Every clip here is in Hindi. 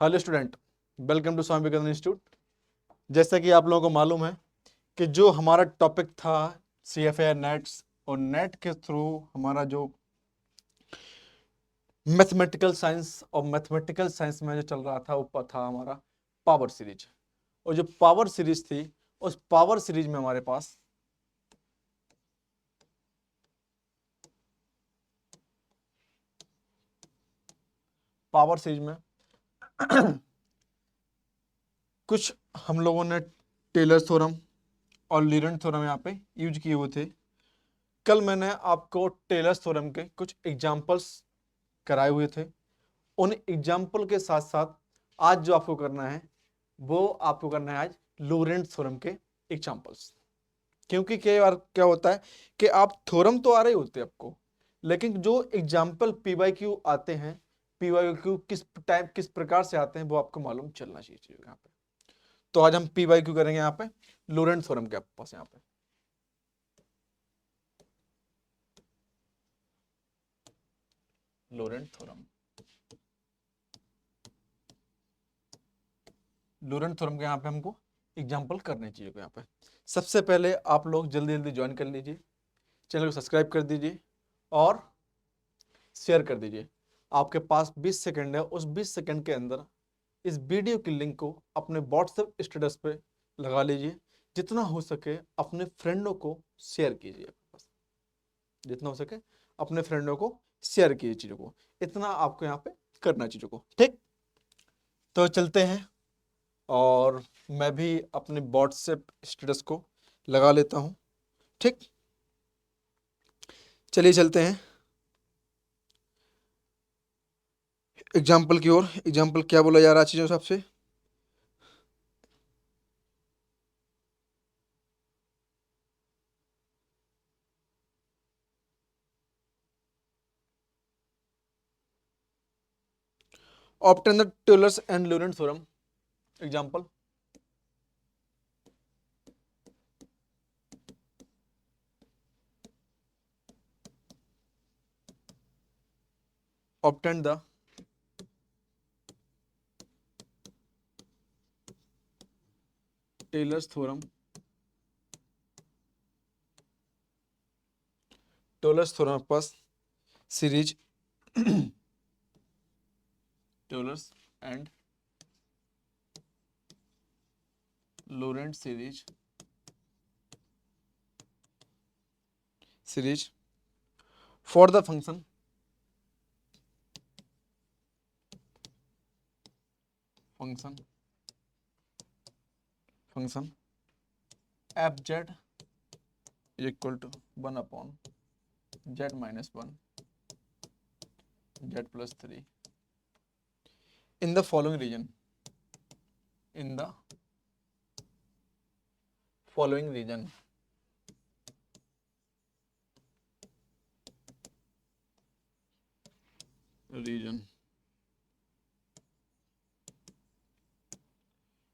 Hello student, welcome to Swami Vivekananda institute. जैसा कि आप लोगों को मालूम है कि जो हमारा टॉपिक था CFA नेट्स, और नेट के थ्रू हमारा जो मैथमेटिकल साइंस, और मैथमेटिकल साइंस में जो चल रहा था वो था हमारा पावर सीरीज। और जो पावर सीरीज थी, उस पावर सीरीज में हमारे पास पावर सीरीज में कुछ हम लोगों ने टेलर थ्योरम और लीरेंट थ्योरम यहाँ पे यूज किए हुए थे। कल मैंने आपको टेलर थ्योरम के कुछ एग्जांपल्स कराए हुए थे। उन एग्जाम्पल के साथ साथ आज जो आपको करना है वो आपको करना है आज लोरेंट थ्योरम के एग्जाम्पल्स। क्योंकि कई बार क्या होता है कि आप थ्योरम तो आ रहे होते हैं आपको, लेकिन जो एग्जाम्पल PYQ आते हैं, PYQ किस टाइप किस प्रकार से आते हैं वो आपको मालूम चलना चाहिए यहाँ पे। तो आज हम PYQ करेंगे यहाँ पे लोरेंट थ्योरम के पास। यहाँ पे लोरेंट थ्योरम, लोरेंट थ्योरम के यहाँ पे हमको एग्जाम्पल करने चाहिए यहाँ पे। सबसे पहले आप लोग जल्दी जल्दी ज्वाइन कर लीजिए, चैनल को सब्सक्राइब कर दीजिए और शेयर कर दीजिए। आपके पास 20 सेकंड है, उस 20 सेकंड के अंदर इस वीडियो की लिंक को अपने व्हाट्सएप स्टेटस पे लगा लीजिए। जितना हो सके अपने फ्रेंडों को शेयर कीजिए, जितना हो सके अपने फ्रेंडों को शेयर कीजिए चीज़ों को। इतना आपको यहाँ पे करना चीज़ों को, ठीक। तो चलते हैं और मैं भी अपने व्हाट्सएप स्टेटस को लगा लेता हूँ, ठीक। चलिए चलते हैं एग्जाम्पल की ओर। एग्जाम्पल क्या बोला जा रहा है चीज़ों सबसे? Obtain the Taylor's and Laurent theorem. Example, obtain the Taylor's theorem, Taylor's theorem पास series Taylor's and Laurent series for the function fz equal to 1 upon z minus 1 z plus 3 in the following region, in the following region.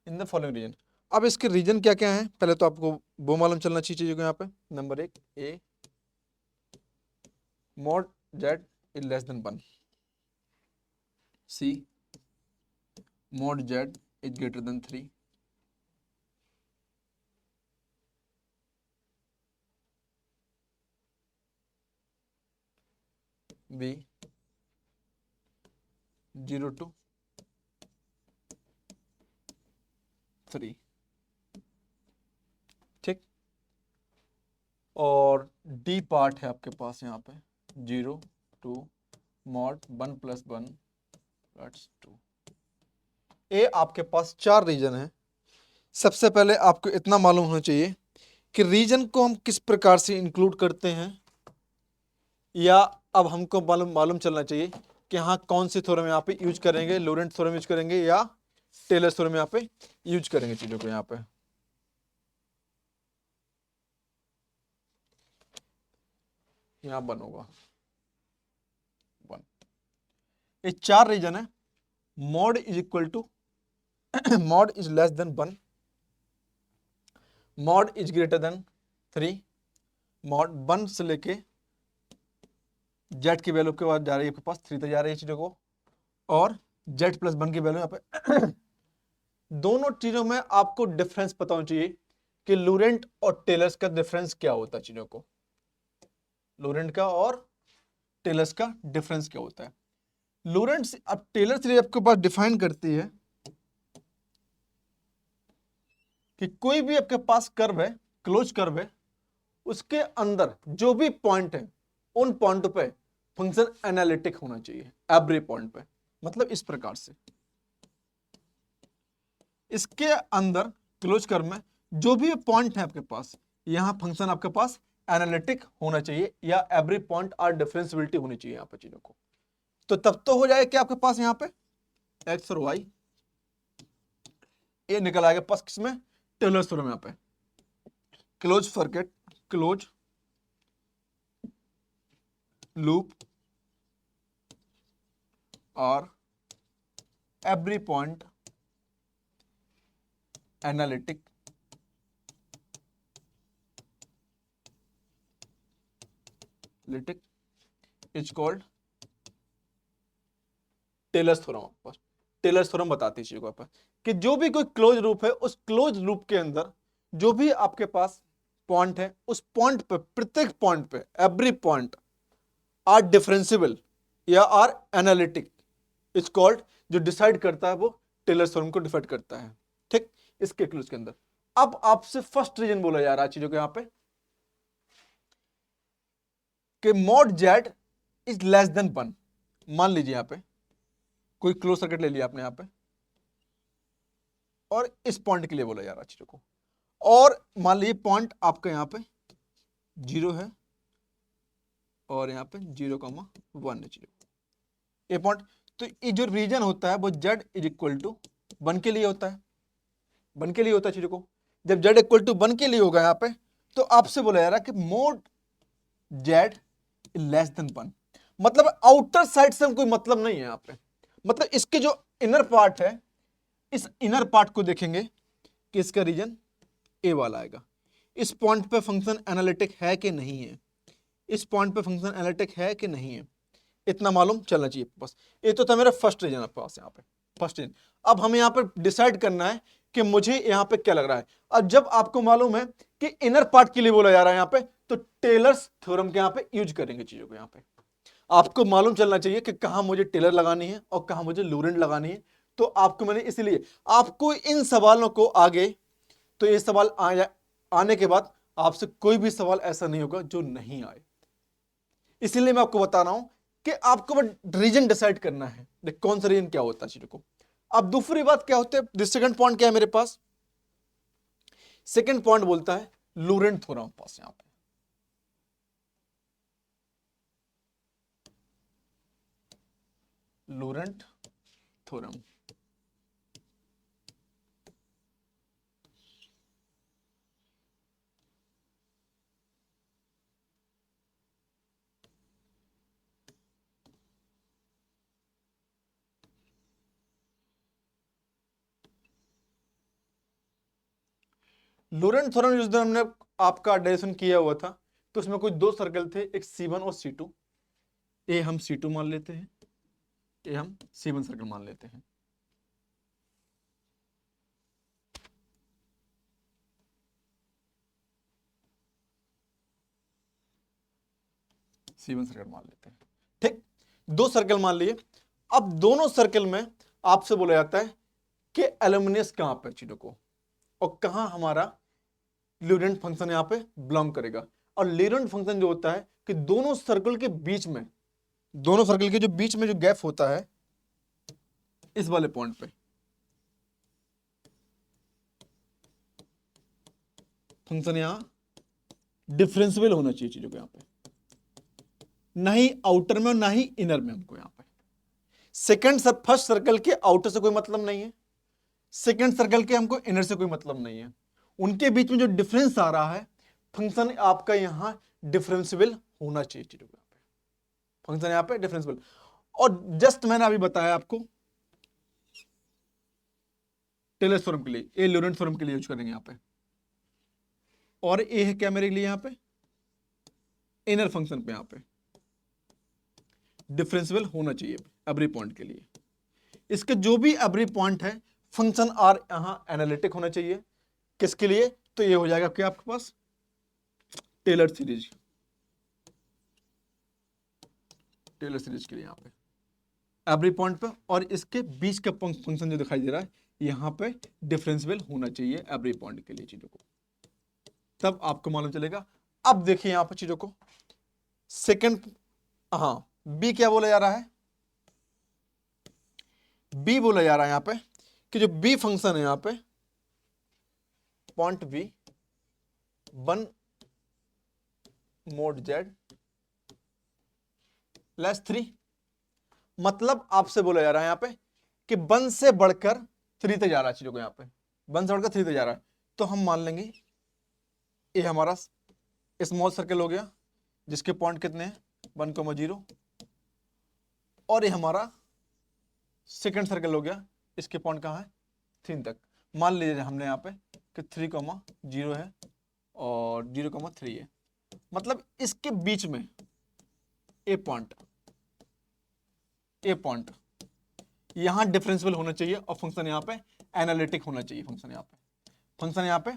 In the following region. अब इसके रीजन क्या क्या है, पहले तो आपको वो मालूम चलना चाहिए चीजों को। यहाँ पे number 1, A mod Z is less than 1, C mod Z is greater than 3, B 0 to 3, ठीक। और डी पार्ट है आपके पास यहाँ पे 0 to मॉड 1 प्लस 1 प्लस 2। ए आपके पास 4 रीजन है। सबसे पहले आपको इतना मालूम होना चाहिए कि रीजन को हम किस प्रकार से इंक्लूड करते हैं, या अब हमको मालूम मालूम चलना चाहिए कि हाँ कौन सी थ्योरम यहाँ पे यूज करेंगे, लोरेंट थ्योरम यूज करेंगे या टेलर थ्योरम यहाँ पे यूज करेंगे चीजों को। यहाँ पे यहाँ 1 होगा, 1। ये 4 रीजन है। Mod is equal to mod is less than 1, mod is greater than 3, mod 1 से लेके जेड की वैल्यू के बाद जा रही है आपके पास 3 तक जा रही है चीजों को, और जेड प्लस वन की वैल्यू यहाँ पे दोनों चीजों में आपको डिफरेंस पता होना चाहिए कि लूरेंट और टेलर्स का डिफरेंस क्या होता है। चीजों को लूरेंट का और टेलर्स का डिफरेंस क्या होता है। लूरेंट अब टेलर सीरीज आपके पास डिफाइन करती है कि कोई भी आपके पास कर्व है, क्लोज कर्व है, उसके अंदर जो भी पॉइंट है उन पॉइंट पे फंक्शन एनालिटिक होना चाहिए एवरी पॉइंट पे। मतलब इस प्रकार से इसके अंदर क्लोज कर्व में जो भी पॉइंट है आपके पास, यहां फंक्शन आपके पास एनालिटिक होना चाहिए या एवरी पॉइंट आर डिफरेंशिएबिलिटी होनी चाहिए यहां पर चीजों को। तो तब तो हो जाएगा कि आपके पास यहां पे एक्स और वाई ये निकल आएगा पास किसमें, टेलर्स थ्योरम। यहां पे क्लोज सर्किट, क्लोज लूप और every point analytic is called Taylor's theorem. Taylor's theorem बताती है चीजों को कि जो भी कोई क्लोज लूप है उस क्लोज लूप के अंदर जो भी आपके पास पॉइंट है उस पॉइंट पे, प्रत्येक पॉइंट पे एवरी पॉइंट आर डिफरेंशिएबल या आर एनालिटिक इज कॉल्ड, जो डिसाइड करता है वो टेलर्स थ्योरम को डिफाइड करता है। ठीक, इसके क्लोज के अंदर अब आपसे फर्स्ट रीजन बोला जा रहा है चीजों के यहां पे कि mod Z is less than 1। मान लीजिए यहां पे कोई क्लोज सर्किट ले लिया आपने यहां पे और इस पॉइंट के लिए बोला जा रहा है चीजों को, और मान लीजिए पॉइंट आपका यहां पे 0 है और यहां पे 0,1 है चीजों ये पॉइंट। तो ये जो रीजन होता है वो जेड इज इक्वल टू 1 के लिए होता है, 1 के लिए होता है चीजों को। जब जेड इक्वल टू 1 के लिए होगा यहां पे तो आपसे बोला जा रहा है कि मोड जेड लेस देन 1। मतलब आउटर साइड से कोई मतलब नहीं है यहां पे, मतलब इसके जो इनर पार्ट है इस इनर पार्ट को देखेंगे कि इसका रीजन ए वाला आएगा। इस पॉइंट पे फंक्शन एनालिटिक है कि नहीं है, इस पॉइंट पे फंक्शन एनालिटिक है कि नहीं है, इतना मालूम चलना चाहिए बस। ये तो था मेरा फर्स्ट रीजन आपके पास यहाँ पे, फर्स्ट रीजन। अब हमें यहाँ पे डिसाइड करना है कि मुझे यहाँ पे क्या लग रहा है। अब जब आपको मालूम है कि इनर पार्ट के लिए बोला जा रहा है यहाँ पे, तो टेलर्स थ्योरम के यहाँ पे यूज करेंगे चीजों को। यहाँ पे आपको मालूम चलना चाहिए कि कहां मुझे टेलर लगानी है और कहां मुझे लूरेंट लगानी है। तो आपको मैंने इसलिए आपको इन सवालों को आगे, तो ये सवाल आने के बाद आपसे कोई भी सवाल ऐसा नहीं होगा जो नहीं आए, इसलिए मैं आपको बता रहा हूं कि आपको रीजन डिसाइड करना है कौन सा रीजन क्या होता है चीजों को। अब दूसरी बात क्या होती है, सेकंड पॉइंट क्या है मेरे पास, सेकंड पॉइंट बोलता है लूरेंट थ्योरम पास। यहां पे लूरेंट थ्योरम लॉरेंट थ्योरम जिस दिन हमने आपका डेरिवेशन किया हुआ था तो उसमें कोई दो सर्कल थे, एक C1 और C2। ए हम C2 मान लेते हैं, ए हम C1 सर्कल मान लेते हैं। C1 सर्कल मान लेते हैं। ठीक, दो सर्कल मान लिए। अब दोनों सर्कल में आपसे बोला जाता है कि एल्यूमिनियस कहां पे चीजों को और कहां हमारा ल्यूरेंट फंक्शन यहां पे बिलोंग करेगा। और ल्यूरेंट फंक्शन जो होता है कि दोनों सर्कल के बीच में, दोनों सर्कल के जो बीच में जो गैप होता है इस वाले पॉइंट पे फंक्शन यहां डिफरेंशिएबल होना चाहिए चीजों को, यहां पे ना ही आउटर में और ना ही इनर में। हमको यहां पे फर्स्ट सर्कल के आउटर से कोई मतलब नहीं है, सेकंड सर्कल के हमको इनर से कोई मतलब नहीं है। उनके बीच में जो डिफरेंस आ रहा है फंक्शन आपका यहां डिफरेंशिएबल होना चाहिए चीजों को, फंक्शन यहां पे डिफरेंशिएबल। और जस्ट मैंने अभी बताया आपको टेलर्स थ्योरम के लिए, ये लॉरेंट थ्योरम के लिए यूज करेंगे यहां पे, और ये है क्या मेरे लिए यहां पे इनर फंक्शन पे यहां पे डिफरेंशिएबल होना चाहिए एवरी पॉइंट के लिए। इसके जो भी एवरी पॉइंट है फंक्शन आर यहां एनालिटिक होना चाहिए। किसके लिए? तो ये हो जाएगा क्या आपके पास टेलर सीरीज, टेलर सीरीज के लिए यहां पे एवरी पॉइंट पे, और इसके बीच का फंक्शन जो दिखाई दे रहा है यहां पे डिफरेंशियल होना चाहिए एवरी पॉइंट के लिए चीजों को, तब आपको मालूम चलेगा। अब देखिए यहां पर चीजों को सेकंड, हाँ बी क्या बोला जा रहा है, बी बोला जा रहा है यहां पे कि जो बी फंक्शन है यहां पे point B 1 mod z less 3, मतलब आपसे बोला जा रहा है यहां पे कि 1 से बढ़कर 3 तक जा रहा है चीजों को, यहां पे 1 से बढ़कर 3 तक जा रहा है, तो हम मान लेंगे ये हमारा स्मॉल सर्कल हो गया जिसके पॉइंट कितने हैं 1,0, और ये हमारा सेकंड सर्कल हो गया, इसके पॉइंट कहां है 3 तक। मान लीजिए हमने यहाँ पे कि 3,0 है और 0,3 है, मतलब इसके बीच में ए पॉइंट यहां डिफरेंशियल होना चाहिए और फंक्शन यहां पे एनालिटिक होना चाहिए। फंक्शन यहां पे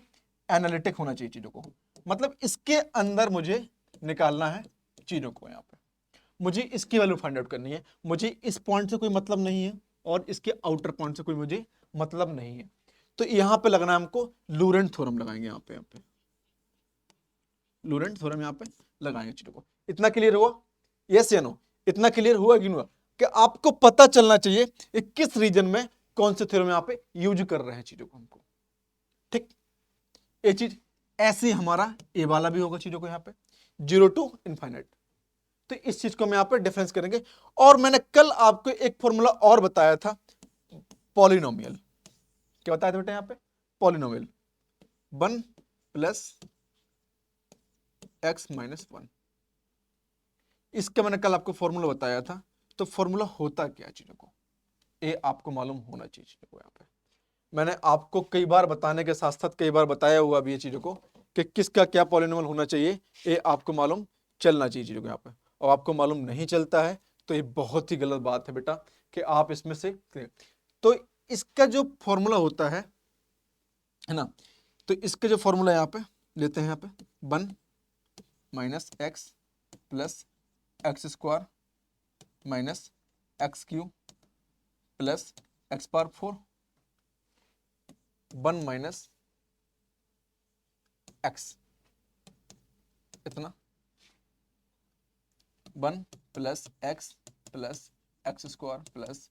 एनालिटिक होना चाहिए चीजों को, मतलब इसके अंदर मुझे निकालना है चीजों को, यहां पे मुझे इसकी वैल्यू फाइंड आउट करनी है। मुझे इस पॉइंट से कोई मतलब नहीं है और इसके आउटर पॉइंट से कोई मुझे मतलब नहीं है, तो यहां पे लगना है हमको लूरेंट थ्योरम लगाएंगे यहां पे लूरेंट थ्योरम यहां पे लगाएंगे चीजों को। इतना क्लियर हुआ? यस या नो? इतना क्लियर हुआ कि नहीं हुआ? कि आपको पता चलना चाहिए कि किस रीजन में कौन से थ्योरम यहां पे यूज कर रहे हैं चीजों को हमको, ठीक। ये चीज ऐसे हमारा ए वाला भी होगा चीजों को यहां पे 0 to इनफाइनाइट, तो इस चीज को हम यहां पे डिफरेंस करेंगे। और मैंने कल आपको एक फॉर्मूला और बताया था पॉलिनोमियल, क्या बताया था बेटा यहां पे पॉलिनोमियल 1 प्लस x माइनस 1, इसका मैंने कल आपको फॉर्मूला बताया था। तो फॉर्मूला होता क्या चीजों को, ये आपको मालूम होना चाहिए चीजों को। यहाँ पे मैंने आपको कई बार बताने के साथ साथ कई बार बताया हुआ भी ये चीजों को कि किसका क्या पॉलिनोमियल होना चाहिए, ये आपको मालूम चलना चाहिए चीजों को यहाँ पे। और आपको मालूम नहीं चलता है तो ये बहुत ही गलत बात है बेटा कि आप इसमें से, तो इसका जो फॉर्मूला होता है ना, तो इसका जो फॉर्मूला यहाँ पे लेते हैं यहाँ पे 1 minus x plus x square minus x Q plus x power 4 1 minus x, इतना 1 plus x square plus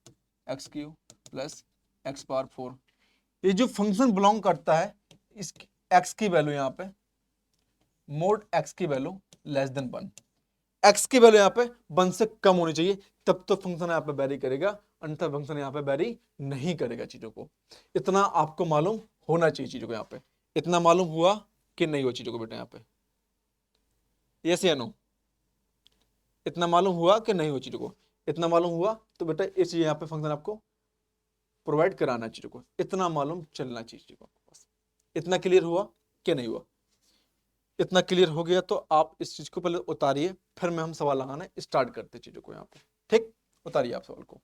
x Q plus x power 4। ये जो फंक्शन बिलोंग करता है इस एक्स की वैल्यू यहाँ पे मोड एक्स की वैल्यू लेस देन 1, एक्स की वैल्यू यहाँ पे 1 से कम होनी चाहिए, तब तो फंक्शन यहाँ पे वेरी करेगा, अन्यथा फंक्शन यहाँ पे वेरी नहीं करेगा चीजों को। इतना आपको मालूम होना चाहिए चीजों को यहाँ पे। इतना मालूम हुआ कि नहीं हुआ चीजों को बेटा यहाँ पे, यस या नो? इतना मालूम हुआ कि नहीं हुआ चीजों को? इतना मालूम हुआ तो बेटा ये चीज यहाँ पे फंक्शन आपको प्रोवाइड कराना चीजों को, इतना मालूम चलना चाहिए चीजों को। इतना क्लियर हुआ कि नहीं हुआ? इतना क्लियर हो गया तो आप इस चीज को पहले उतारिए, फिर मैं हम सवाल लगाना स्टार्ट करते चीजों को यहाँ पे, ठीक। उतारिए आप सवाल को।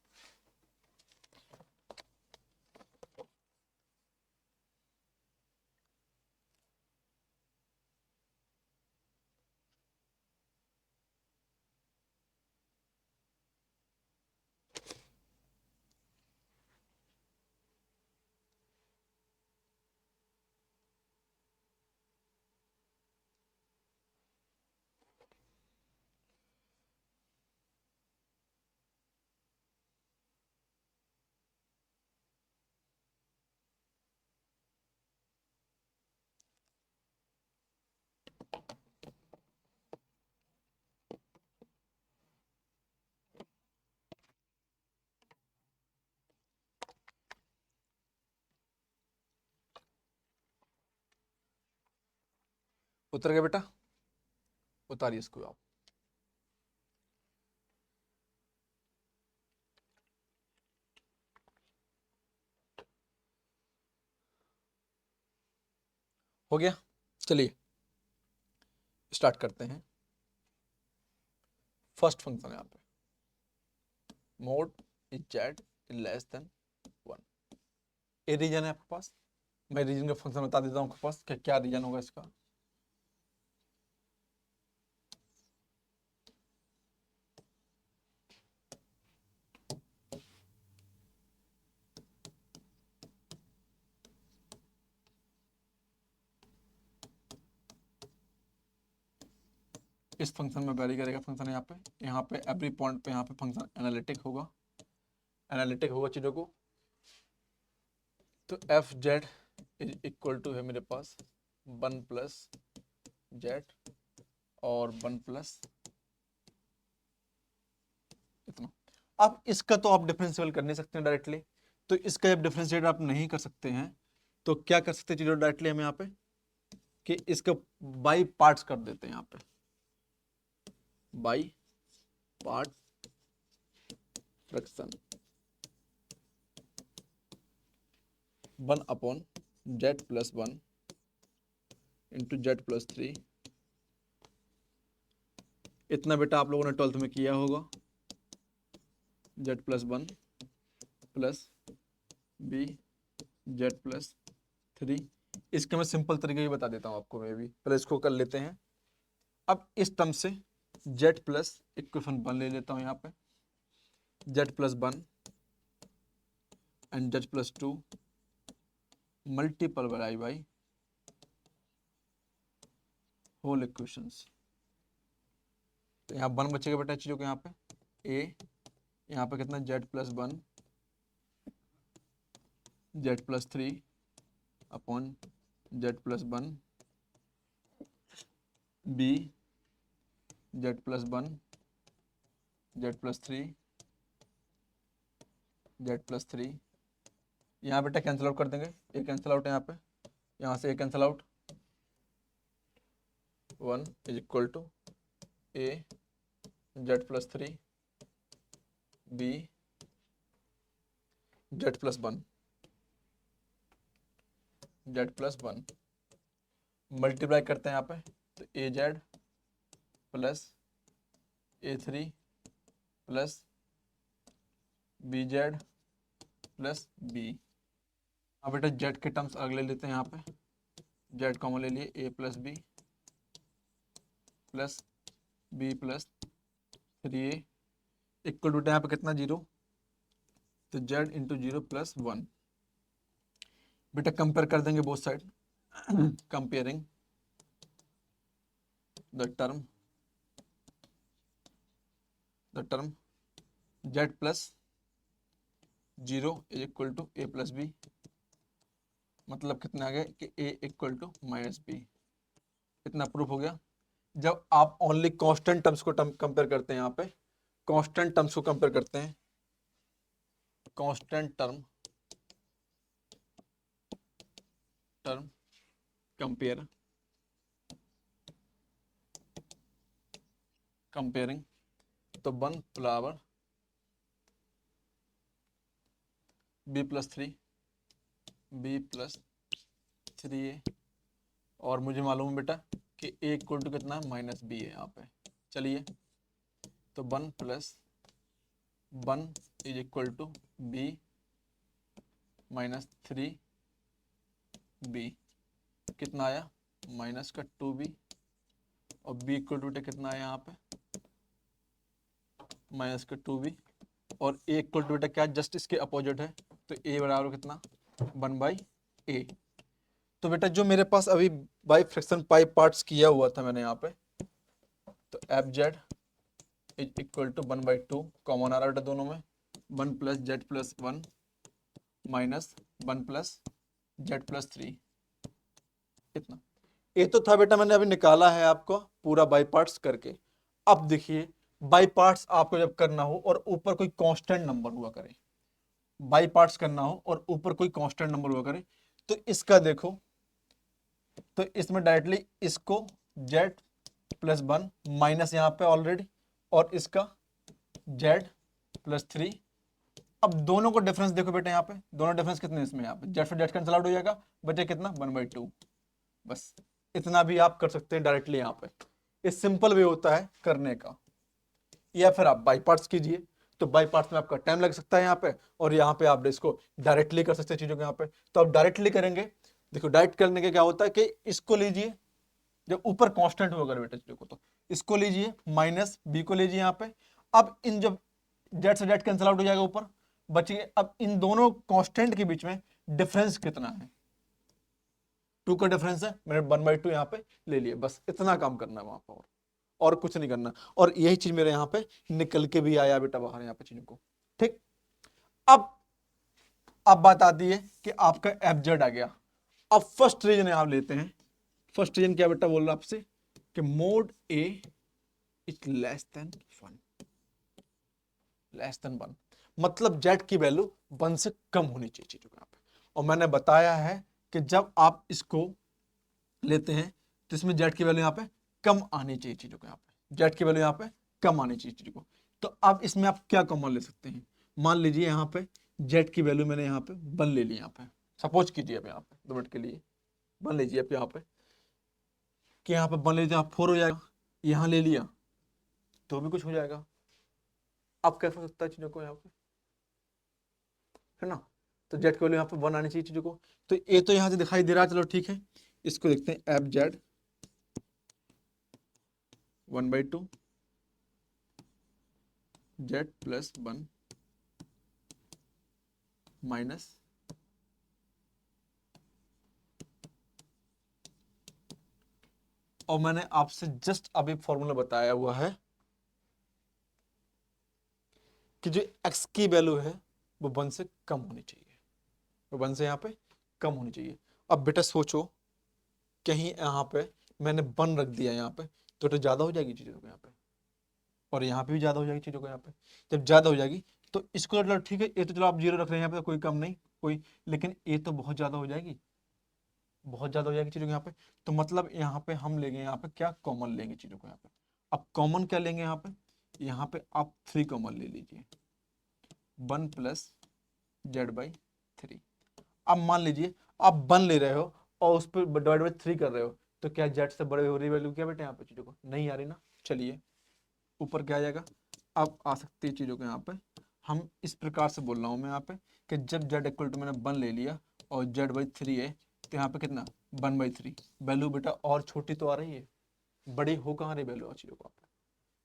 उतर गए बेटा? उतारिए इसको आप। हो गया? चलिए स्टार्ट करते हैं। फर्स्ट फंक्शन यहाँ पे mod is Z less than 1। A region है आपके पास, मैं रीजन का फंक्शन बता देता हूँ आपके पास कि क्या रीजन होगा इसका। इस फंक्शन में वेरी करेगा फंक्शन यहाँ पे एवरी पॉइंट पे यहाँ पे फंक्शन एनालिटिक होगा चीज़ों को। तो F Z is equal to है मेरे पास 1 प्लस जेड और 1 प्लस इतना। अब इसका तो आप डिफरेंशियल कर नहीं सकते हैं डायरेक्टली, तो इसका जब डिफरेंशिएट आप नहीं कर सकते हैं तो क्या कर सकते हैं चीज़ों डायरेक्टली हम यहाँ पे कि इसका बाई पार्ट्स कर देते हैं यहाँ पे, by part fraction 1 upon Z plus 1 into Z plus 3। इतना बेटा आप लोगों ने 12th में किया होगा, Z plus 1 plus B Z plus 3। इसका मैं सिंपल तरीके भी बता देता हूँ आपको, मैं भी पहले इसको कर लेते हैं। अब इस टर्म से जेड प्लस इक्वेशन 1 ले लेता हूँ यहाँ पे, Z plus 1 and Z plus 2 multiple by whole equations. तो यहाँ 1 बचेगा बेटा चीज़ों को यहाँ पे ए, यहाँ पे कितना Z plus 1 Z plus 3 upon Z plus 1 B Z plus 1 Z plus 3 Z plus 3। यहाँ बेटा कैंसिल आउट कर देंगे, ए कैंसिल आउट है यहाँ पे, यहाँ से A cancel out, 1 is equal to A Z plus 3 B Z plus 1 Z plus 1 multiply करते हैं यहाँ पे, तो A Z plus A3 plus B Z plus B. अब बेटा जेड के टर्म्स अगले लेते हैं यहाँ पे, जेड कॉमन ले लिए, A plus B plus B plus 3a equal to यहाँ पे कितना 0, तो जेड इंटू 0 प्लस 1। बेटा कंपेयर कर देंगे both side, comparing the term Z plus 0 is equal to A plus B, मतलब कितना आ गया कि A equal to minus B. इतना प्रूफ हो गया। जब आप ओनली कांस्टेंट टर्म्स को कंपेयर करते हैं, यहाँ पे कांस्टेंट टर्म्स को कंपेयर करते हैं, कांस्टेंट टर्म कंपेयर कंपेयरिंग, तो 1 बराबर B plus 3 B plus 3a, और मुझे मालूम है बेटा कि a इक्वल टू कितना माइनस बी है यहाँ पे। चलिए तो 1 plus 1 is equal to B minus 3b, कितना आया माइनस का 2b, और b इक्वल टू कितना आया यहाँ पे माइनस का 2b, और a इक्वल टू क्या जस्ट इसके अपोजिट है, तो a बराबर कितना 1/a। तो बेटा जो मेरे पास अभी बाई फ्रैक्शन पाई पार्ट्स किया हुआ था मैंने यहाँ पे, तो F Z is equal to 1/2 common आ रहा बेटा दोनों में, 1 plus Z plus 1 minus 1 plus Z plus 3। इतना ये तो था बेटा, मैंने अभी निकाला है आपको पूरा बाई पार्ट्स करके। अब देखिए बाई पार्ट्स आपको जब करना हो और ऊपर कोई कांस्टेंट नंबर हुआ करे, बाई पार्ट्स करना हो और ऊपर कोई कांस्टेंट नंबर हुआ करे, तो इसका देखो, तो इसमें डायरेक्टली इसको z प्लस 1 माइनस यहाँ पे ऑलरेडी, और इसका z प्लस 3। अब दोनों को डिफरेंस देखो बेटा, यहाँ पे दोनों डिफरेंस कितने इसमें, यहाँ पे जेड से जेड कैंसिल आउट हो जाएगा, बचे कितना 1/2। बस इतना भी आप कर सकते हैं डायरेक्टली यहाँ पे, ये सिंपल वे होता है करने का। या फिर आप बाई पार्ट्स कीजिए, तो बाई पार्ट्स में आपका टाइम लग सकता है यहाँ पे, और यहाँ पे आप इसको डायरेक्टली कर सकते हैं चीजों को यहाँ पे। तो आप डायरेक्टली करेंगे, देखो डायरेक्ट करने के क्या होता है कि इसको लीजिए, जब ऊपर कांस्टेंट होगा बेटा चीजों को, तो इसको लीजिए माइनस बी को लीजिए यहाँ पे। अब इन जब जेड से जेड कैंसिल आउट हो जाएगा, ऊपर बचिए, अब इन दोनों कांस्टेंट के बीच में डिफरेंस कितना है, 2 का डिफरेंस है, मैंने 1/2 यहाँ पे ले लिया, बस इतना काम करना है वहां पर, और कुछ नहीं करना। और यही चीज मेरे यहाँ पे निकल के भी आया बेटा बाहर यहाँ पे चीजों को, ठीक। अब बात आती है कि आपका एफ जेड आ गया। अब फर्स्ट रीजन आप लेते हैं, फर्स्ट रीजन क्या बेटा बोल रहा आपसे कि mode A is less than 1, less than 1, मतलब जेड की वैल्यू 1 से कम होनी चाहिए चीजों यहाँ पे। और मैंने बताया है कि जब आप इसको लेते हैं तो इसमें जेड की वैल्यू यहाँ पे कम आनी चाहिए चीजों को, यहाँ पे जेड की वैल्यू यहाँ पे कम आनी चाहिए चीजों को। तो अब इसमें आप क्या कॉमन ले सकते हैं, मान लीजिए यहाँ पे जेड की वैल्यू मैंने यहाँ पे 1 ले ली, यहाँ पे सपोज कीजिए अब यहाँ पे 2 मिनट के लिए 1 लीजिए आप यहाँ पे, कि यहाँ पे 1 ले लीजिए, आप 4 हो जाएगा, यहाँ ले लिया तो भी कुछ हो जाएगा। अब कैसा हो सकता है चीजों को यहाँ पे, है ना। तो जेड की वैल्यू यहाँ पे 1 आनी चाहिए चीजों को। तो ये तो यहाँ से दिखाई दे रहा है, चलो ठीक है, इसको देखते हैं, F Z 1/2 Z plus 1 minus और मैंने आपसे जस्ट अभी फॉर्मूला बताया हुआ है कि जो x की वैल्यू है वो 1 से कम होनी चाहिए, वो 1 से यहाँ पे कम होनी चाहिए। अब बेटा सोचो, कहीं यहाँ पे मैंने 1 रख दिया यहाँ पे, तो ज्यादा हो जाएगी चीजों को यहाँ पे, और यहाँ पे भी ज्यादा हो जाएगी चीजों को यहाँ पे। जब ज्यादा हो जाएगी तो इसको मतलब ठीक है, ये तो चलो आप 0 रख रहे हैं यहाँ पे, तो कोई कम नहीं कोई, लेकिन ये तो बहुत ज्यादा हो जाएगी, बहुत ज्यादा हो जाएगी चीजों को यहाँ पे। तो मतलब यहाँ पे हम लेंगे, यहाँ पे क्या कॉमन लेंगे चीजों को यहाँ पे। अब कॉमन क्या लेंगे यहाँ पे आप 3 कॉमन ले लीजिए, 1 प्लस Z/3। अब मान लीजिए आप 1 ले रहे हो और उस पर डिवाइड बाई 3 कर रहे हो, तो क्या जेड से बड़े हो रही वैल्यू क्या बेटे यहाँ पे चीजों को नहीं आ रही ना। चलिए ऊपर क्या आ जाएगा, अब आ सकती है चीजों को यहाँ पे, हम इस प्रकार से बोल रहा हूँ मैं यहाँ पे कि जब जेड इक्वल टू मैंने 1 ले लिया और Z/3 है, तो यहाँ पे कितना 1/3, वैल्यू बेटा और छोटी तो आ रही है, बड़ी हो कहाँ रही वैल्यू चीजों को,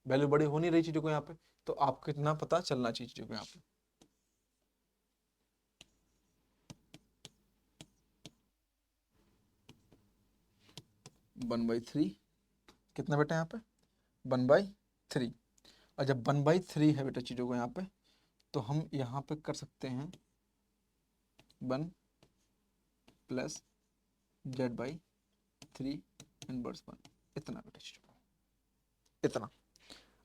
वैल्यू बड़ी हो नहीं रही चीजों को यहाँ पे। तो आपको कितना पता चलना चाहिए चीजों को यहाँ पे, 1/3 कितना बेटा यहाँ पे 1/3। और जब 1/3 है बेटा चीजों को यहाँ पे, तो हम यहाँ पे कर सकते हैं 1 प्लस Z/3 इनवर्स 1, इतना बेटा चीजों को, इतना।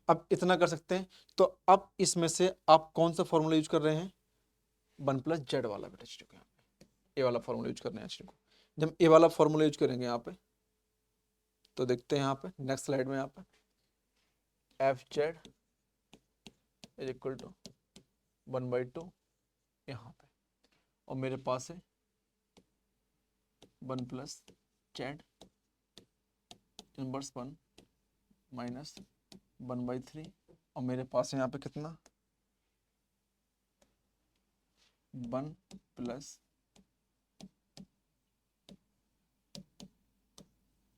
अब इतना कर सकते हैं, तो अब इसमें से आप कौन सा फॉर्मूला यूज कर रहे हैं, 1 प्लस जेड वाला बेटा चीजों को यहाँ पे, ए वाला फॉर्मूला यूज करना है चीजों को। जब ए वाला फॉर्मूला यूज करेंगे यहाँ पे, तो देखते हैं यहाँ पे नेक्स्ट स्लाइड में, यहाँ पे F Z is equal to 1/2 यहाँ पे, और मेरे पास है 1 प्लस जेड इनवर्स 1 माइनस 1/3, और मेरे पास है यहाँ पे कितना 1 प्लस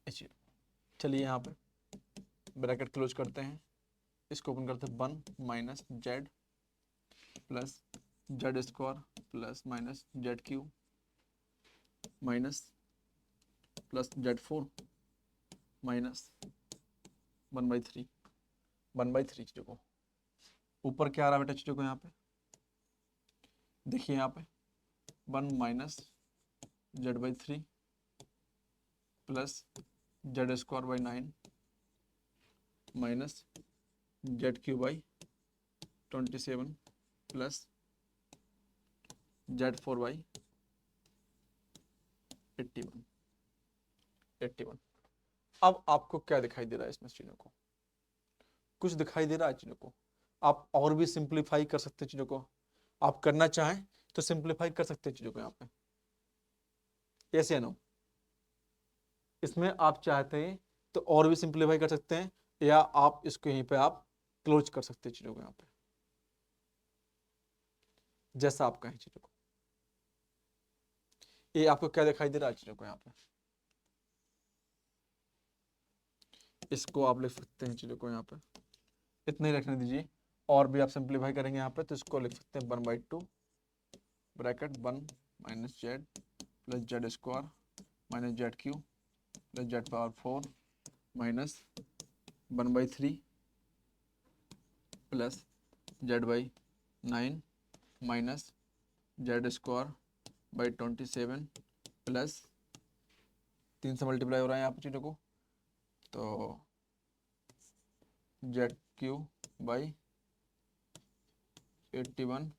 एच। चलिए यहाँ पे ब्रैकेट क्लोज करते हैं, इसको ओपन करते हैं, 1 minus Z plus Z square plus minus Z cube minus plus Z4 minus 1/3, 1/3 चीजों को। ऊपर क्या आ रहा है बेटा चीजों को यहाँ पे, देखिए यहाँ पे 1 minus Z/3 plus Z²/9 minus Z3/27 plus Z4/81। अब आपको क्या दिखाई दे रहा है इसमें चीजों को, कुछ दिखाई दे रहा है चीजों को। आप और भी सिंप्लीफाई कर सकते हैं चीजों को, आप करना चाहें तो सिंप्लीफाई कर सकते हैं चीजों को यहाँ पे, यस या नो। इसमें आप चाहते हैं तो और भी सिंप्लीफाई कर सकते हैं, या आप इसको यहीं पे आप क्लोज कर सकते हैं चीजों को यहाँ पे। जैसा आप कहें चीजों को। ये आपको क्या दिखाई दे रहा है चीजों को यहाँ पे, इसको आप लिख सकते हैं चीजों को यहाँ पे, इतना ही रखने दीजिए। और भी आप सिंप्लीफाई करेंगे यहाँ पे तो इसको लिख सकते हैं 1/2 bracket 1 minus Z plus Z square minus Z Q plus Z power 4 minus 1/3 plus Z by 9 minus Z square by 27 plus 3 से मल्टीप्लाई हो रहा है यहाँ पे चीज़ों को, तो Z Q by 81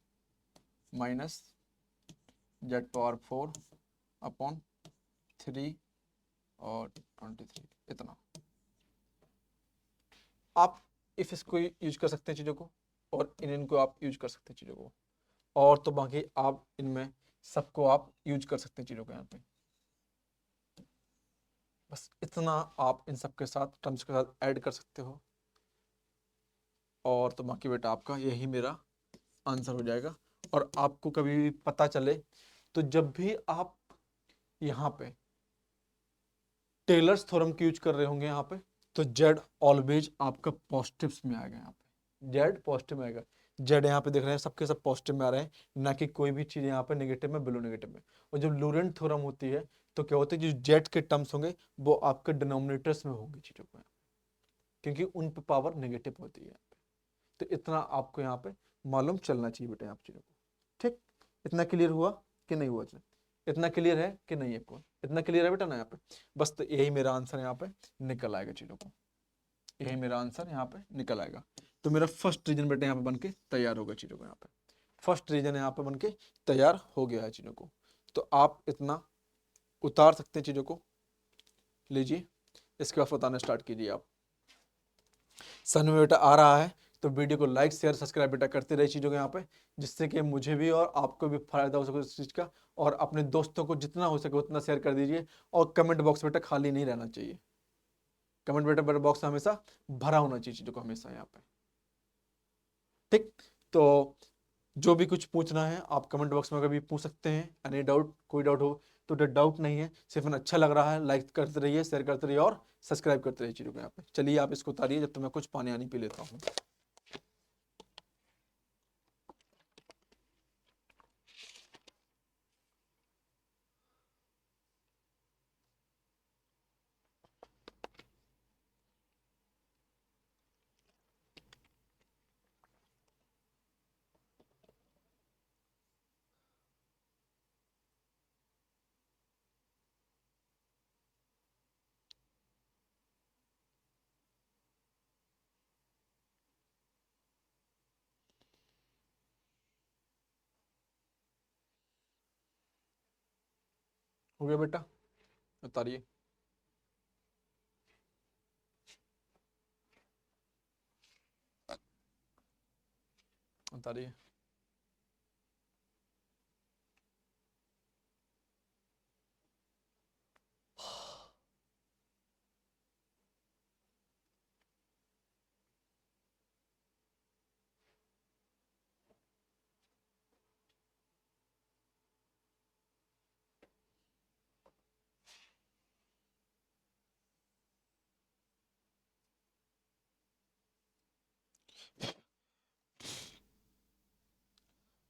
minus Z power 4 upon 3 और 23, इतना। आप इफ इसको यूज कर सकते हैं चीज़ों को, और इनको आप यूज कर सकते हैं चीज़ों को, और तो बाकी आप इनमें सबको आप यूज कर सकते हैं चीज़ों को यहाँ पे। बस इतना आप इन सब के साथ टर्म्स के साथ ऐड कर सकते हो, और तो बाकी बेटा आपका यही मेरा आंसर हो जाएगा। और आपको कभी भी पता चले तो जब भी आप यहाँ पे टेलर्स थ्योरम की यूज कर रहे होंगे यहाँ पे, तो जेड ऑलवेज आपका पॉजिटिव्स में आएगा। यहाँ पे जेड पॉजिटिव में आएगा, जेड यहाँ पे देख रहे हैं सबके सब पॉजिटिव में आ रहे हैं, ना कि कोई भी चीज यहाँ पे नेगेटिव में, बिलो नेगेटिव में। और जब लॉरेंट थ्योरम होती है तो क्या होता है, जो जेड के टर्म्स होंगे वो आपके डिनोमिनेटर्स में होंगे चीजों को, क्योंकि उन पे पावर नेगेटिव होती है। तो इतना आपको यहाँ पे मालूम चलना चाहिए बेटा यहाँ पे चीजों को। ठीक, इतना क्लियर हुआ कि नहीं हुआ? इतना क्लियर है कि नहीं है? कौन इतना क्लियर है बेटा ना यहाँ पे? बस तो यही मेरा आंसर यहाँ पे निकल आएगा चीजों को, यही मेरा आंसर यहाँ पे निकल आएगा। तो मेरा फर्स्ट रीजन बेटा यहाँ पे बन के तैयार होगा चीजों को, यहाँ पे फर्स्ट रीजन यहाँ पे बन के तैयार हो गया है चीजों को। तो आप इतना उतार सकते हैं चीजों को, लीजिए इसके बाद बताना स्टार्ट कीजिए आप। सन में बेटा आ रहा है तो वीडियो को लाइक शेयर सब्सक्राइब बेटा करते रहिए चीज़ों को यहाँ पे, जिससे कि मुझे भी और आपको भी फायदा हो सके इस चीज़ का। और अपने दोस्तों को जितना हो सके उतना शेयर कर दीजिए। और कमेंट बॉक्स बेटा खाली नहीं रहना चाहिए, कमेंट बेटा बॉक्स हमेशा भरा होना चाहिए चीज़ों को हमेशा यहाँ पे। ठीक, तो जो भी कुछ पूछना है आप कमेंट बॉक्स में कभी पूछ सकते हैं, एनी डाउट, कोई डाउट हो तो डाउट नहीं है, सिर्फ अच्छा लग रहा है, लाइक करते रहिए, शेयर करते रहिए और सब्सक्राइब करते रहिए चीज़ों को यहाँ पे। चलिए आप इसको उतारिए जब तक मैं कुछ पानी आनी पी लेता हूँ। हो गया बेटा, उतारिए। उतारिए।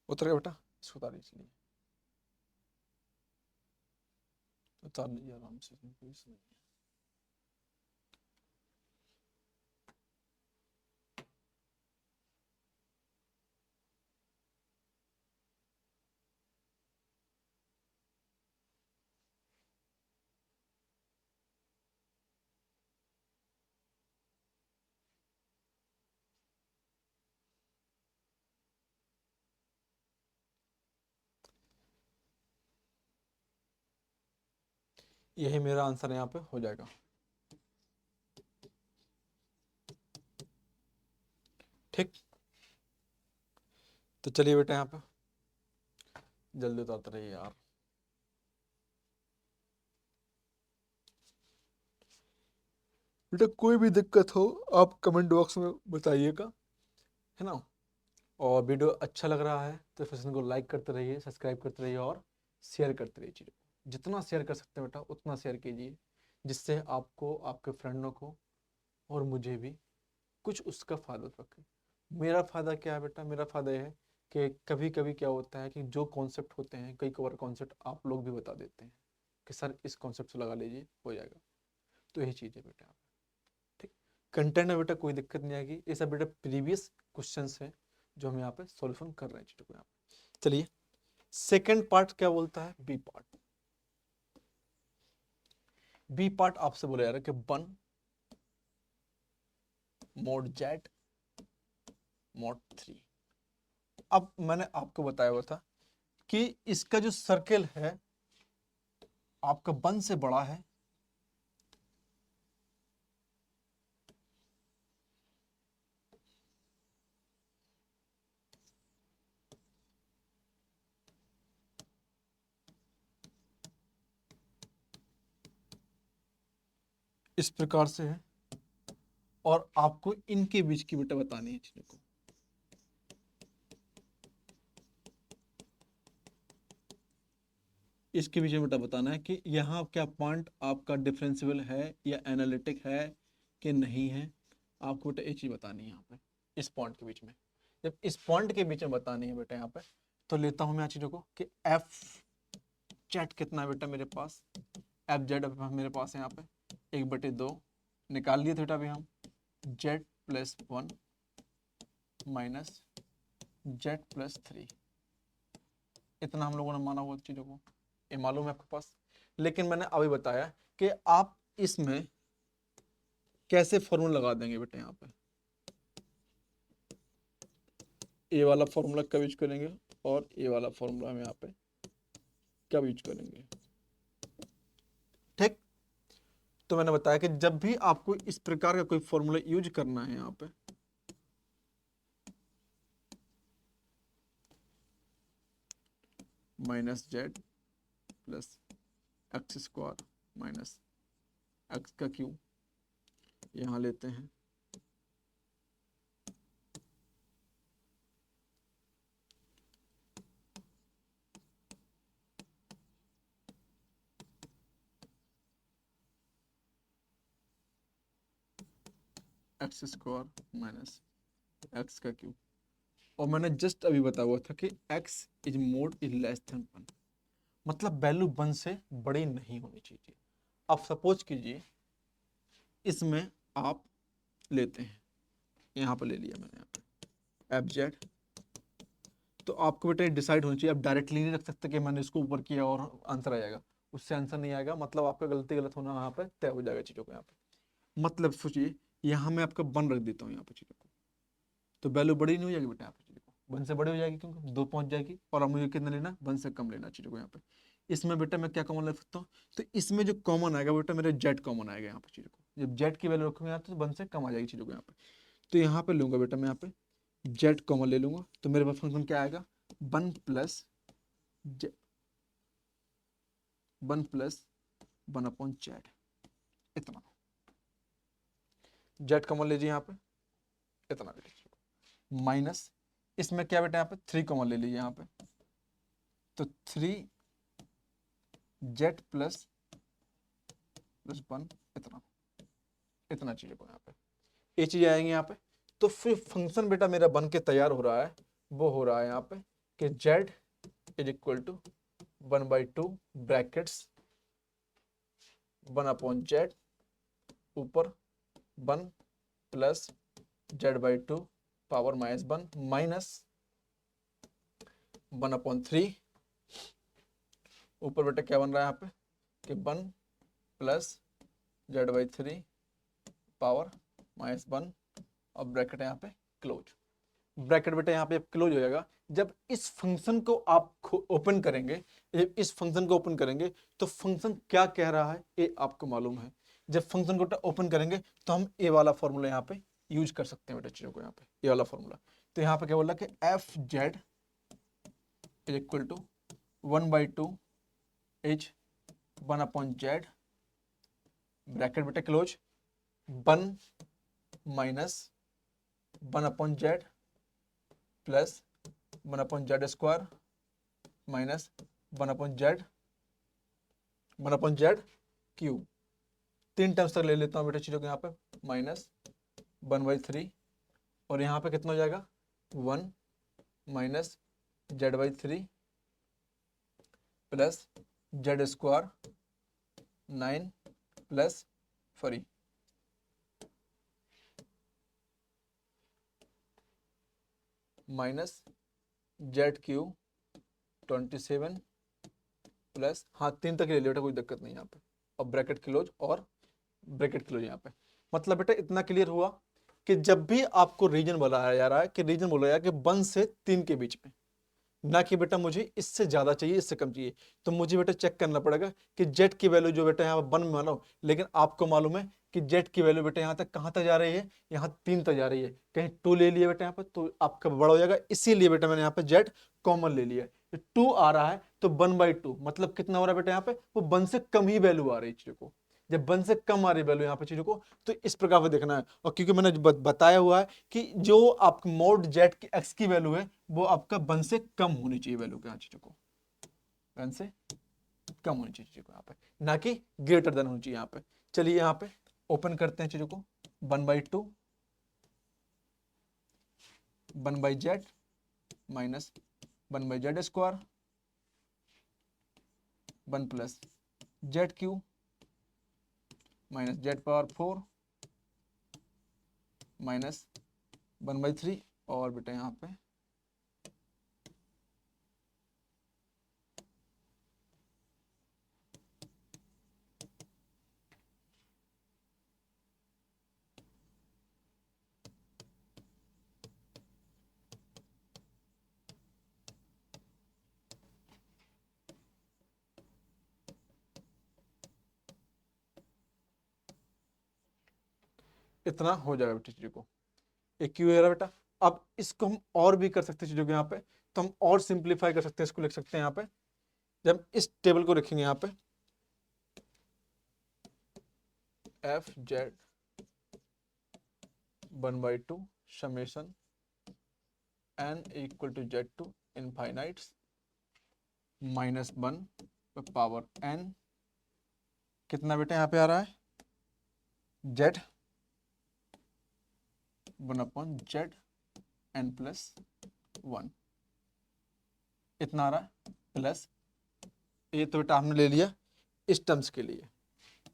उतर गया बेटा, इसको उतारिए, चलिए उतार लीजिए आराम से, इसमें कोई इशू नहीं है। यही मेरा आंसर यहाँ पे हो जाएगा। ठीक, तो चलिए बेटा यहाँ पे जल्दी उतारते रहिए यार। बेटा कोई भी दिक्कत हो आप कमेंट बॉक्स में बताइएगा, है ना। और वीडियो अच्छा लग रहा है तो फिर इनको लाइक करते रहिए, सब्सक्राइब करते रहिए और शेयर करते रहिए चीज़ों को। जितना शेयर कर सकते हैं बेटा उतना शेयर कीजिए, जिससे आपको, आपके फ्रेंडों को और मुझे भी कुछ उसका फ़ायदा सके। मेरा फ़ायदा क्या है बेटा? मेरा फ़ायदा ये है कि कभी कभी क्या होता है कि जो कॉन्सेप्ट होते हैं, कई बार कॉन्सेप्ट आप लोग भी बता देते हैं कि सर इस कॉन्सेप्ट से लगा लीजिए हो जाएगा। तो यही चीज़ है बेटा। ठीक, कंटेंट में बेटा कोई दिक्कत नहीं आएगी। ये सब बेटा प्रीवियस क्वेश्चंस हैं जो हम यहाँ पे सॉल्यूशन कर रहे हैं चीज़ों को यहाँ पे। चलिए सेकंड पार्ट क्या बोलता है? B part. बी पार्ट आपसे बोला जा रहा है कि वन मोड जेड मोड 3। अब मैंने आपको बताया हुआ था कि इसका जो सर्कल है आपका वन से बड़ा है, इस प्रकार से है, और आपको इनके बीच की बेटा बतानी है चीजों को। इसके बीच में बेटा बताना है कि यहाँ क्या पॉइंट आपका डिफरेंशियल है या एनालिटिक है कि नहीं है। आपको बेटा ये चीज बतानी है यहाँ पे, इस पॉइंट के बीच में। जब इस पॉइंट के बीच में बतानी है बेटा यहाँ पे, तो लेता हूं मैं चीजों को कि एफ जेड कितना है बेटा मेरे पास। एफ जेड मेरे पास है यहाँ पे 1/2 निकाल लिए थे बेटा अभी हम। Z plus 1 minus Z plus 3, इतना हम लोगों ने माना हुआ चीजों को, ये मालूम है आपके पास। लेकिन मैंने अभी बताया कि आप इसमें कैसे फॉर्मूला लगा देंगे बेटा यहाँ पे। ए वाला फॉर्मूला कब यूज करेंगे और ए वाला फॉर्मूला हम यहाँ पे कब यूज करेंगे। ठीक, तो मैंने बताया कि जब भी आपको इस प्रकार का कोई फॉर्मूला यूज करना है यहाँ पे, minus Z plus x square minus x का क्यूब, यहाँ लेते हैं एक्स स्क्वायर माइनस एक्स का क्यूब। और मैंने जस्ट अभी बताया हुआ था कि x is mode is less than 1, मतलब वैल्यू 1 से बड़ी नहीं होनी चाहिए। अब सपोज कीजिए इसमें आप लेते हैं, यहाँ पर ले लिया मैंने यहाँ पे एफ जेड, तो आपको बेटा डिसाइड होना चाहिए। आप डायरेक्टली नहीं रख सकते कि मैंने इसको ऊपर किया और आंसर आ जाएगा, उससे आंसर नहीं आएगा। मतलब आपका गलती गलत होना यहाँ पे तय हो जाएगा चीज़ों को यहाँ पे। मतलब सोचिए यहाँ मैं आपका 1 रख देता हूँ यहाँ पे चीज़ों को, तो वैल्यू बड़ी नहीं हो जाएगी बेटा यहाँ पे चीज़ों को, 1 से बड़ी हो जाएगी क्योंकि 2 पहुंच जाएगी। और अब मुझे कितना लेना, 1 से कम लेना चीज़ों को यहाँ पे। इसमें बेटा मैं क्या कॉमन ले सकता हूँ, तो इसमें जो कॉमन आएगा बेटा मेरे जेड कॉमन आएगा यहाँ पे चीज़ों को। जब जेड की वैल्यू रखूंगा यहाँ तो 1 से कम आ जाएगी चीज़ों को यहाँ पे। तो यहाँ पे लूंगा बेटा मैं यहाँ पे जेड कॉमन ले लूंगा, तो मेरे पास फंक्शन क्या आएगा, 1 प्लस 1/जेड, इतना। जेड कॉमन लीजिए यहाँ पे, इतना ले लीजिए माइनस, इसमें क्या बेटा यहाँ पे 3 कॉमन ले लीजिए यहाँ पे, तो 3 जेड प्लस 1, इतना, इतना चीज़ों को यहाँ पे, ये चीज़ आएंगे यहाँ पे। तो फिर फंक्शन बेटा मेरा बन के तैयार हो रहा है, वो हो रहा है यहाँ पे कि Z is equal to 1/2 brackets 1/जेड ऊपर 1 प्लस z/2 पावर -1 माइनस 1/3 ऊपर बेटा क्या बन रहा है यहाँ पे कि 1 प्लस z/3 पावर -1 और ब्रैकेट है यहाँ पे क्लोज। ब्रैकेट बेटा यहाँ पे क्लोज हो जाएगा। जब इस फंक्शन को आप ओपन करेंगे, जब इस फंक्शन को ओपन करेंगे तो फंक्शन क्या कह रहा है ये आपको मालूम है। जब फंक्शन को ओपन करेंगे तो हम ए वाला फॉर्मूला यहाँ पे यूज कर सकते हैं बेटा चीजों को, यहाँ पे ये वाला फॉर्मूला। तो यहाँ पे क्या बोला कि F Z is equal to 1/2 H 1/जेड ब्रैकेट बेटा क्लोज 1 माइनस 1/जेड plus 1/z² minus 1/z³ 3 terms तक ले लेता हूँ बेटा चीज़ों को यहाँ पे, माइनस 1/3 और यहाँ पे कितना हो जाएगा 1 minus z/3 plus z² 9 plus 3 minus z³ 27 plus, हाँ 3 तक ले लिया बेटा, कोई दिक्कत नहीं यहाँ पे, और ब्रैकेट क्लोज और ब्रैकेट क्लोज यहाँ पे। मतलब बेटा इतना क्लियर हुआ कि जब भी आपको रीजन बोला जा रहा है कि रीजन बोला जा रहा है कि 1 से 3 के बीच में, ना कि बेटा मुझे इससे ज्यादा चाहिए इससे कम चाहिए, तो मुझे बेटा चेक करना पड़ेगा कि जेड की वैल्यू जो बेटा यहाँ पर 1 में मानो, लेकिन आपको मालूम है कि जेड की वैल्यू बेटा यहाँ तक कहाँ तक जा रही है, यहाँ 3 तक जा रही है, कहीं 2 ले लिया बेटा यहाँ पर तो आपका बड़ा हो जाएगा, इसीलिए बेटा मैंने यहाँ पे जेड कॉमन ले लिया। 2 आ रहा है तो 1/2 मतलब कितना हो रहा है बेटा यहाँ पे, वो 1 से कम ही वैल्यू आ रही है चीजों को। जब 1 से कम आ रही वैल्यू यहाँ पे चीजों को, तो इस प्रकार से देखना है। और क्योंकि मैंने बताया हुआ है कि जो आपका मोड जेड की एक्स की वैल्यू है वो आपका 1 से कम होनी चाहिए वैल्यू के, चीजों को 1 से कम होनी चाहिए चीजों को यहाँ पे, ना कि ग्रेटर देन होनी चाहिए यहाँ पे। चलिए यहाँ पे ओपन करते हैं चीजों को, 1/2 1/z minus 1/z² 1 plus z³ minus z⁴ minus 1/3 और बेटा यहाँ पे इतना हो जाएगा बेटा चीजों को, एक क्यों है बेटा। अब इसको हम और भी कर सकते हैं चीजों को यहाँ पे, तो हम और सिंप्लीफाई कर सकते हैं, इसको लिख सकते हैं यहाँ पे, जब इस टेबल को रखेंगे यहाँ पे f(z) 1/2 summation n = z to infinites -1 power n, कितना बेटा यहाँ पे आ रहा है z 1/z n+1 इतना आ रहा है, प्लस ये तो बेटा हमने ले लिया इस टर्म्स के लिए,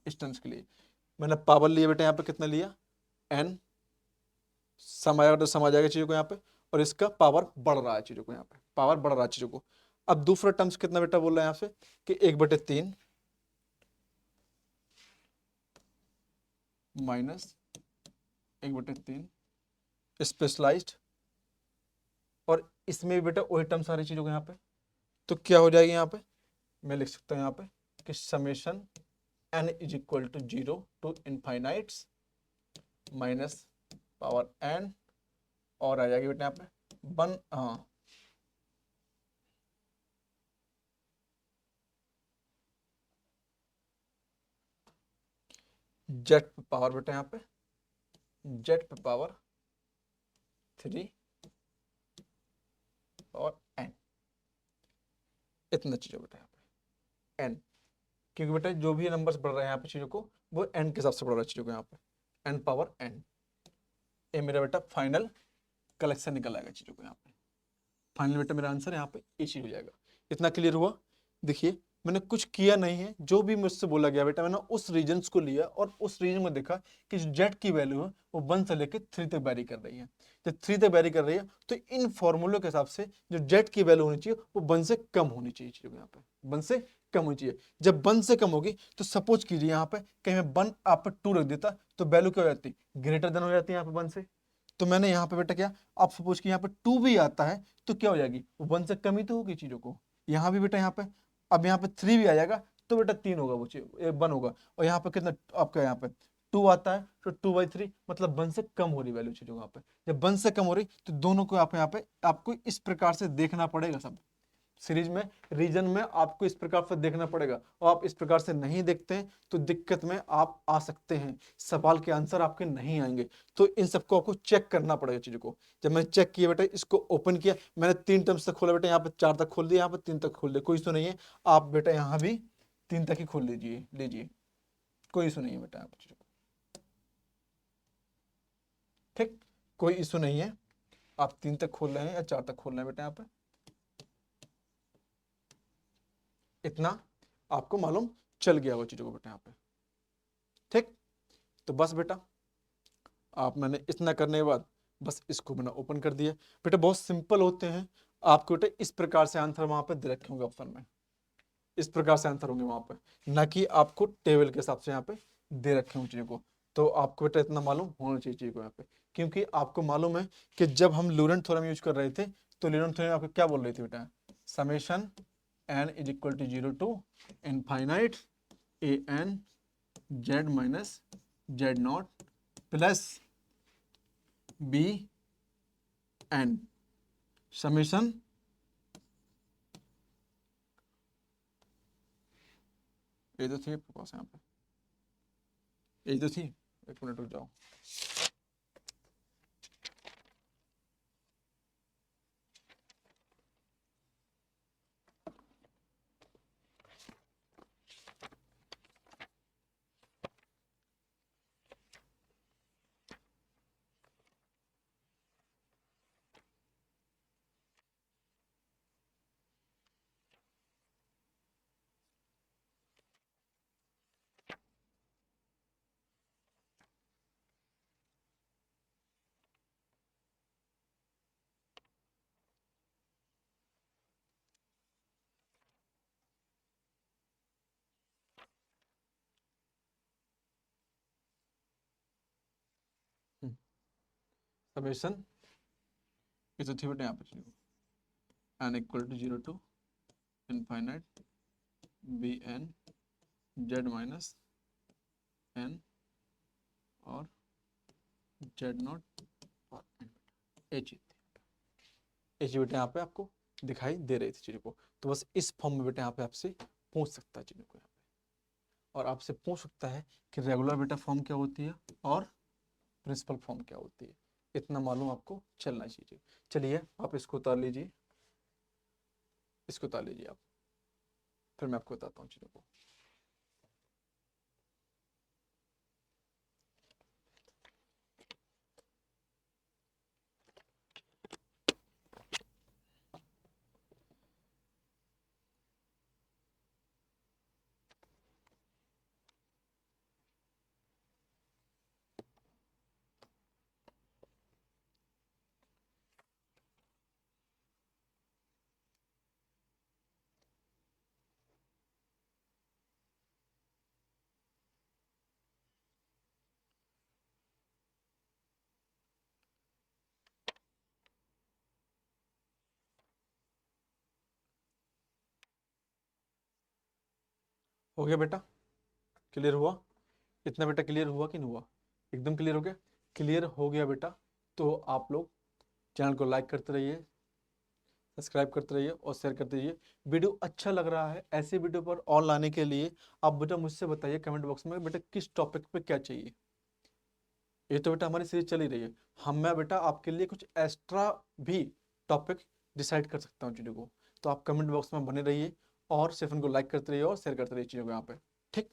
इस टर्म्स के लिए मैंने पावर लिया बेटा यहाँ पे, कितना लिया n, सम आएगा तो सम आ जाएगा चीजों को यहाँ पे, और इसका पावर बढ़ रहा है चीजों को, यहाँ पे पावर बढ़ रहा है चीजों को। अब दूसरा टर्म्स कितना बेटा बोल रहा है यहाँ से कि 1/3 माइनस 1/3 स्पेशलाइज्ड, और इसमें भी बेटा वही टर्म्स आ रही चीजों को यहाँ पे, तो क्या हो जाएगी यहाँ पे, मैं लिख सकता हूँ यहाँ पे कि summation n = 0 to infinites minus power n, और आ जाएगी बेटा यहाँ पे 1, हाँ जेड पे पावर बेटा यहाँ पे जेड पे पावर 3 और n, इतना चीजों बेटा यहाँ पे n, क्योंकि बेटा जो भी नंबर्स बढ़ रहे हैं यहाँ पे चीजों को वो n के हिसाब से बढ़ रहा है चीजों को यहाँ पे n पावर n। ये मेरा बेटा फाइनल कलेक्शन निकल आएगा चीजों को यहाँ पे, फाइनल बेटा मेरा आंसर यहाँ पे ये चीज हो जाएगा। इतना क्लियर हुआ। देखिए मैंने कुछ किया नहीं है, जो भी मुझसे बोला गया बेटा मैंने उस रीजन्स को लिया और उस रीजन में देखा कि जो जेड की वैल्यू है वो 1 से लेकर 3 तक वैरी कर रही है। जब 3 तक वैरी कर रही है तो इन फॉर्मूलों के हिसाब से जो जेड की वैल्यू होनी चाहिए वो 1 से कम होनी चाहिए चीजों यहाँ पे, 1 से कम होनी चाहिए। जब 1 से कम होगी तो सपोज कीजिए यहाँ पे कहीं मैं 1 आप पर 2 रख देता तो वैल्यू क्या हो जाती, ग्रेटर देन हो जाती है यहाँ पे 1 से। तो मैंने यहाँ पे बेटा क्या, आप सपोज कि यहाँ पे 2 भी आता है तो क्या हो जाएगी, वो 1 से कम ही तो होगी चीजों को। यहाँ भी बेटा यहाँ पे अब यहाँ पे 3 भी आ जाएगा तो बेटा 3 होगा, वो 1 होगा, और यहाँ पे कितना आपका यहाँ पे 2 आता है तो 2/3 मतलब 1 से कम हो रही वैल्यू चीजों यहाँ पे। जब 1 से कम हो रही तो दोनों को आप यहाँ पे आपको इस प्रकार से देखना पड़ेगा सब सीरीज में रीजन में आपको इस प्रकार से देखना पड़ेगा, और आप इस प्रकार से नहीं देखते हैं तो दिक्कत में आप आ सकते हैं, सवाल के आंसर आपके नहीं आएंगे। तो इन सबको आपको चेक करना पड़ेगा चीजों को। जब मैंने चेक किया बेटा, इसको ओपन किया, मैंने 3 टर्म्स तक खोला बेटा, यहाँ पे 4 तक खोल दिया, यहाँ पे 3 तक खोल दिया, कोई इशू नहीं है। आप बेटा यहाँ भी 3 तक ही खोल लीजिए, कोई इशू नहीं है बेटा आप चीजों को, ठीक, कोई इशू नहीं है। आप 3 तक खोल रहे हैं या 4 तक खोल रहे हैं बेटा, यहाँ पे इतना आपको मालूम चल गया वो चीजों को बेटा यहाँ पे, ठीक। तो बस बेटा आप, मैंने इतना करने के बाद बस इसको मैंने ओपन कर दिया बेटा। बहुत सिंपल होते हैं, आपको बेटा इस प्रकार से आंसर वहां पे दे रखे होंगे ऑप्शन में, इस प्रकार से आंसर होंगे वहां पे, ना कि आपको टेबल के हिसाब से यहाँ पे दे रखे होंगे चीजों को। तो आपको बेटा इतना मालूम होना चाहिए चीज को यहाँ पे, क्योंकि आपको मालूम है कि जब हम लॉरेंट थ्योरम यूज कर रहे थे तो लॉरेंट थ्योरम आपको क्या बोल रही थी बेटा, summation n is equal to 0 to infinite A N Z minus Z naught plus B N summation ये तो थी आपके पास यहाँ पे, ये तो थी, एक मिनट रुक जाओ। समेशन ये तो थी बेटा यहाँ पे, N equal to 0 to infinite B N Z minus N और जेड नॉट और एच बेटा यहाँ पे आपको दिखाई दे रही थी चीज़ों को। तो बस इस फॉर्म में बेटा यहाँ पे आपसे पूछ सकता है चीज़ों को यहाँ पे, और आपसे पूछ सकता है कि रेगुलर बेटा फॉर्म क्या होती है और प्रिंसिपल फॉर्म क्या होती है, इतना मालूम आपको चलना चाहिए। चलिए आप इसको उतार लीजिए, इसको उतार लीजिए आप, फिर मैं आपको बताता हूँ चीज़ों को। हो गया बेटा, क्लियर हुआ, इतना बेटा क्लियर हुआ कि नहीं हुआ, एकदम क्लियर हो गया, क्लियर हो गया बेटा। तो आप लोग चैनल को लाइक करते रहिए, सब्सक्राइब करते रहिए और शेयर करते रहिए। वीडियो अच्छा लग रहा है, ऐसे वीडियो पर और लाने के लिए आप बेटा मुझसे बताइए कमेंट बॉक्स में बेटा किस टॉपिक पे क्या चाहिए। ये तो बेटा हमारी सीरीज चल ही रही है, मैं बेटा आपके लिए कुछ एक्स्ट्रा भी टॉपिक डिसाइड कर सकता हूँ चीज़ों को। तो आप कमेंट बॉक्स में बने रहिए और सिर्फ उनको लाइक करते रहिए और शेयर करते रहिए चीज़ों को यहाँ पे, ठीक।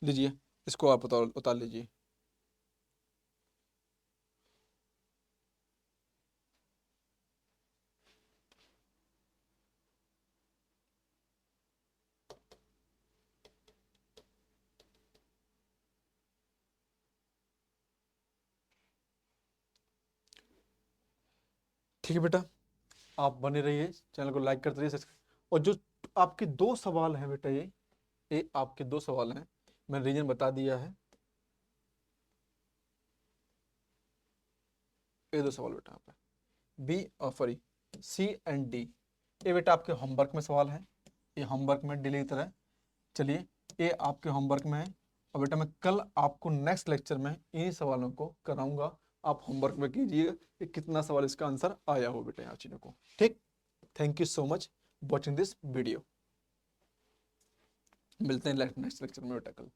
लीजिए इसको आप उतार उतार लीजिए। ठीक है बेटा, आप बने रहिए, चैनल को लाइक करते रहिए, सब्सक्राइब। और जो आपके 2 सवाल हैं बेटा, ये आपके 2 सवाल हैं, मैंने रीजन बता दिया है। ये 2 सवाल बेटा यहाँ पे बी और सॉरी सी एंड डी, ये बेटा आपके होमवर्क में सवाल है, ये होमवर्क में डेली की तरह। चलिए ये आपके होमवर्क में है, और बेटा मैं कल आपको नेक्स्ट लेक्चर में इन्हीं सवालों को कराऊंगा। आप होमवर्क में कीजिएगा कि कितना सवाल इसका आंसर आया हो बेटा यहाँ चीज़ों को, ठीक। Thank you so much. Watching this video. मिलते हैं नेक्स्ट लेक्चर में बेटा कल।